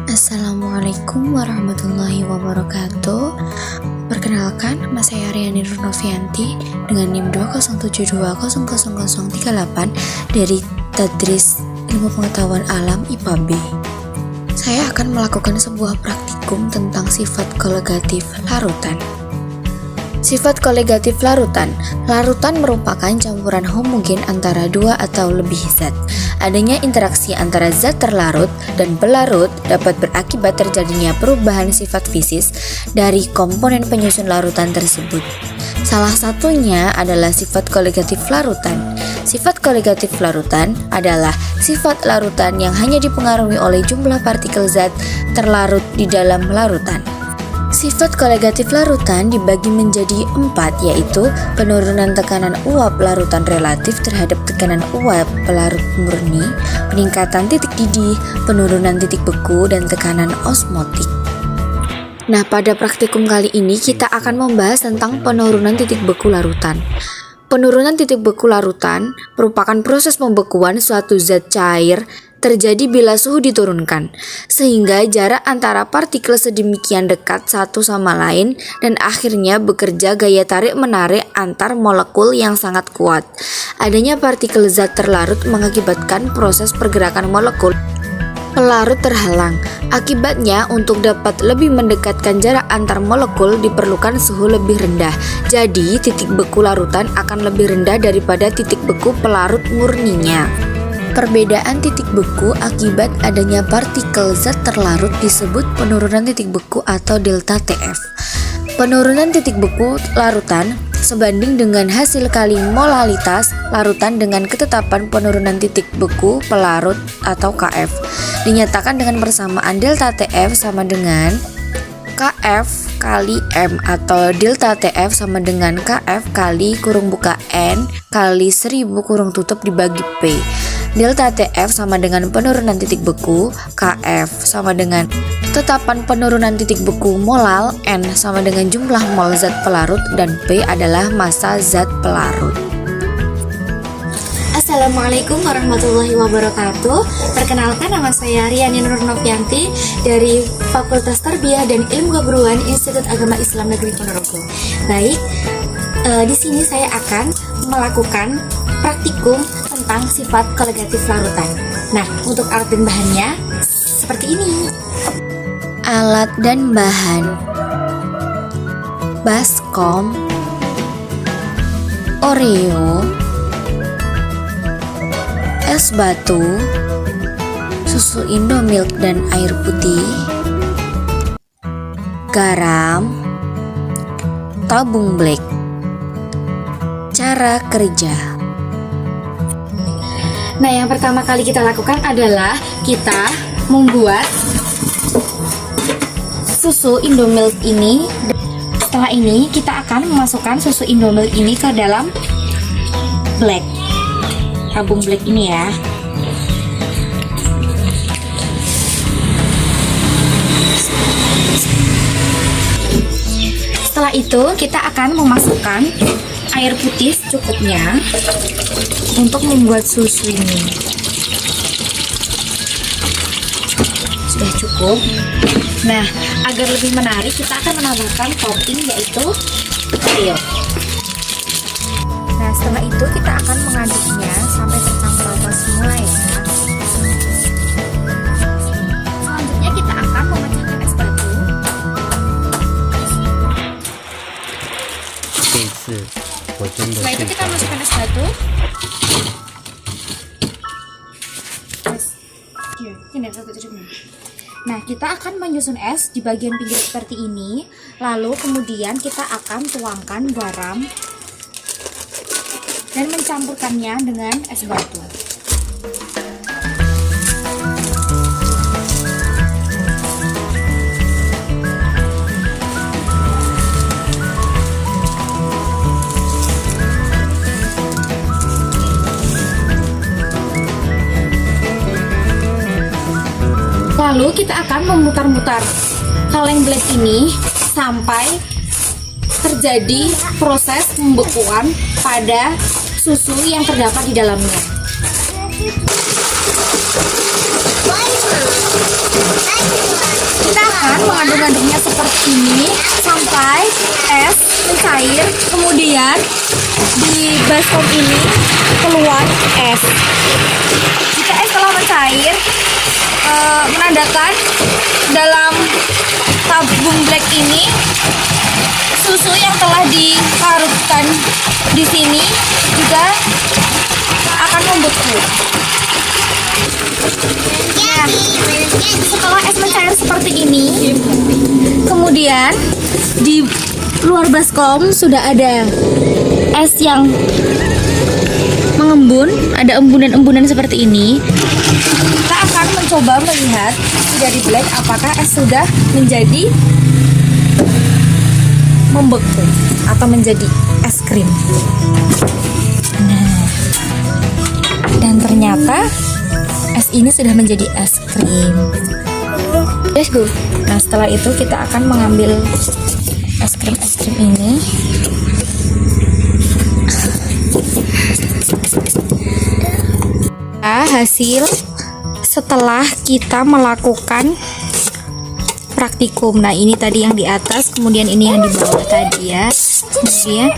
Assalamualaikum warahmatullahi wabarakatuh. Perkenalkan, nama saya Aryani Nurnovianti dengan NIM 207200038 dari Tadris Ilmu Pengetahuan Alam IPA B. Saya akan melakukan sebuah praktikum tentang sifat kolegatif larutan. Sifat kolegatif larutan. Larutan merupakan campuran homogen antara dua atau lebih zat. Adanya interaksi antara zat terlarut dan pelarut dapat berakibat terjadinya perubahan sifat fisis dari komponen penyusun larutan tersebut. Salah satunya adalah sifat kolegatif larutan. Sifat kolegatif larutan adalah sifat larutan yang hanya dipengaruhi oleh jumlah partikel zat terlarut di dalam larutan. Sifat kolegatif larutan dibagi menjadi 4, yaitu penurunan tekanan uap larutan relatif terhadap tekanan uap pelarut murni, peningkatan titik didih, penurunan titik beku, dan tekanan osmotik. Nah, pada praktikum kali ini kita akan membahas tentang penurunan titik beku larutan. Penurunan titik beku larutan merupakan proses pembekuan suatu zat cair terjadi bila suhu diturunkan, sehingga jarak antara partikel sedemikian dekat satu sama lain dan akhirnya bekerja gaya tarik-menarik antar molekul yang sangat kuat. Adanya partikel zat terlarut mengakibatkan proses pergerakan molekul pelarut terhalang. Akibatnya, untuk dapat lebih mendekatkan jarak antar molekul diperlukan suhu lebih rendah. Jadi, titik beku larutan akan lebih rendah daripada titik beku pelarut murninya. Perbedaan titik beku akibat adanya partikel zat terlarut disebut penurunan titik beku atau delta TF. Penurunan titik beku larutan sebanding dengan hasil kali molalitas larutan dengan ketetapan penurunan titik beku pelarut atau KF. Dinyatakan dengan persamaan delta TF sama dengan KF kali M, atau delta TF sama dengan KF kali kurung buka N kali 1000 kurung tutup dibagi P. Delta TF sama dengan penurunan titik beku, KF sama dengan tetapan penurunan titik beku molal, N sama dengan jumlah mol zat pelarut, dan P adalah massa zat pelarut. Assalamualaikum warahmatullahi wabarakatuh. Perkenalkan, nama saya Aryani Nurnovianti dari Fakultas Tarbiyah dan Ilmu Keguruan Institut Agama Islam Negeri Ponorogo. Baik, di sini saya akan melakukan praktikum tentang sifat kolegatif larutan. Nah, untuk alat dan bahannya seperti ini. Alat dan bahan: baskom, Oreo, es batu, susu Indomilk dan air putih, garam, tabung black. Cara kerja. Nah, yang pertama kali kita lakukan adalah kita membuat susu Indomilk ini. Setelah ini kita akan memasukkan susu Indomilk ini ke dalam black, tabung black ini ya. Setelah itu kita akan memasukkan air putih secukupnya untuk membuat susu ini. Sudah cukup. Nah, agar lebih menarik kita akan menambahkan topping, yaitu air. Nah, setelah itu kita akan mengaduknya sampai tercampur rata semua ya. Selanjutnya kita akan memecahkan es batu. Setelah itu kita masukkan es batu. Nah, kita akan menyusun es di bagian pinggir seperti ini. Lalu kemudian kita akan tuangkan garam dan mencampurkannya dengan es batu. Lalu kita akan memutar-mutar kaleng black ini sampai terjadi proses pembekuan pada susu yang terdapat di dalamnya. dengan mengaduk-aduknya seperti ini sampai es mencair, kemudian di baskom ini keluar es. Jika es telah mencair, menandakan dalam tabung black ini susu yang telah dilarutkan di sini juga akan membeku. Nah, setelah es mencair seperti ini, kemudian di luar baskom sudah ada es yang mengembun, ada embunan-embunan seperti ini. Kita akan mencoba melihat dari black apakah es sudah menjadi membeku atau menjadi es krim. Nah, dan ternyata es ini sudah menjadi es krim. Let's go. Nah, setelah itu kita akan mengambil es krim ini. Nah, hasil setelah kita melakukan praktikum. Nah, ini tadi yang di atas, kemudian ini yang di bawah tadi ya. Kemudian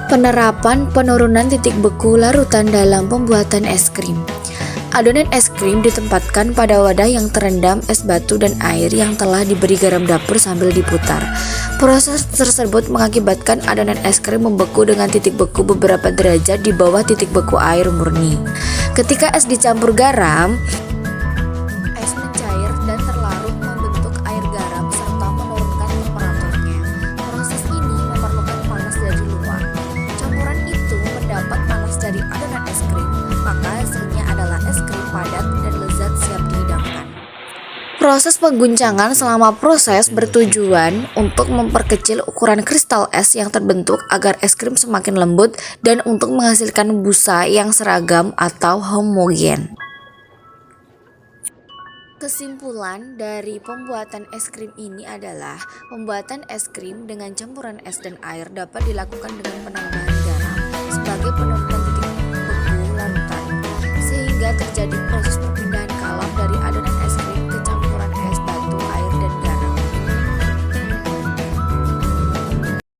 penerapan penurunan titik beku larutan dalam pembuatan es krim. Adonan es krim ditempatkan pada wadah yang terendam es batu dan air yang telah diberi garam dapur sambil diputar. Proses tersebut mengakibatkan adonan es krim membeku dengan titik beku beberapa derajat di bawah titik beku air murni. Ketika es dicampur garam, es mencair dan terlarut membentuk air garam serta menurunkan temperaturnya. Proses ini memerlukan panas dari luar. Campuran itu mendapat panas dari adonan es krim, maka hasilnya adalah es krim padat dan lezat siap dihidangkan. Proses pengguncangan selama proses bertujuan untuk memperkecil ukuran kristal es yang terbentuk agar es krim semakin lembut dan untuk menghasilkan busa yang seragam atau homogen. Kesimpulan dari pembuatan es krim ini adalah pembuatan es krim dengan campuran es dan air dapat dilakukan dengan penambahan garam sebagai penurunan titik beku larutan sehingga terjadi proses